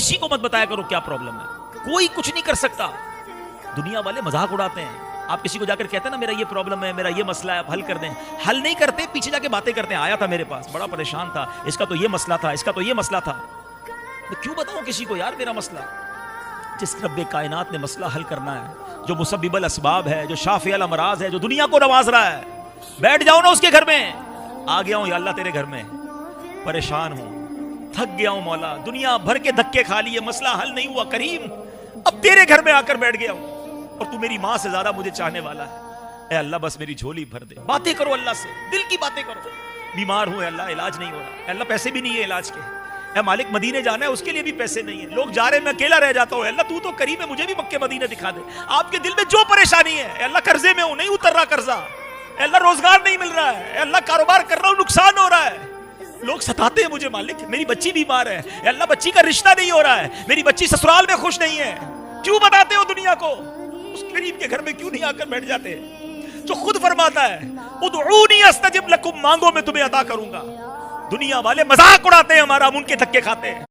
किसी को मत बताया करो क्या प्रॉब्लम है, कोई कुछ नहीं कर सकता। दुनिया वाले मजाक उड़ाते हैं। आप किसी को जाकर कहते हैं ना मेरा ये प्रॉब्लम है, मेरा ये मसला है, आप हल कर दें, हल नहीं करते, पीछे जाके बातें करते हैं। आया था मेरे पास, बड़ा परेशान था, इसका तो ये मसला था, इसका तो ये मसला था। मैं क्यों बताऊं किसी को यार मेरा मसला? जिस रब्बे कायनात ने मसला हल करना है, जो मुसब्बिबुल असबाब है, जो शाफिउल अमराज है, जो दुनिया को नवाज रहा है, बैठ जाओ ना उसके घर में। आ गया हूं या अल्लाह तेरे घर में, परेशान हूं, थक गया हूं मौला, दुनिया भर के धक्के खा लिए, मसला हल नहीं हुआ करीम, अब तेरे घर में आकर बैठ गया हूं और तू मेरी मां से ज्यादा मुझे चाहने वाला है। ए अल्लाह बस मेरी झोली भर दे। बातें करो अल्लाह से, दिल की बातें करो। बीमार हूं अल्लाह, इलाज नहीं हो रहा, अल्लाह पैसे भी नहीं है इलाज के। ए मालिक मदीने जाना है, उसके लिए भी पैसे नहीं है, लोग जा रहे हैं, मैं अकेला रह जाता हूं, अल्लाह तू तो करीम है, मुझे भी मक्के मदीने दिखा दे। आपके दिल में जो परेशानी है, अल्लाह कर्जे में हूं, नहीं उतर रहा कर्जा, अल्लाह रोजगार नहीं मिल रहा है, अल्लाह कारोबार कर रहा हूं, नुकसान हो रहा है, लोग सताते हैं मुझे मालिक, मेरी बच्ची बीमार है, अल्लाह बच्ची का रिश्ता नहीं हो रहा है, मेरी बच्ची ससुराल में खुश नहीं है। क्यों बताते हो दुनिया को? उस गरीब के घर में क्यों नहीं आकर बैठ जाते, जो खुद फरमाता है उदऊनी अस्तजिब लकुम, मांगो मैं तुम्हें अता करूंगा। दुनिया वाले मजाक उड़ाते हैं हमारा, हम उनके धक्के खाते हैं।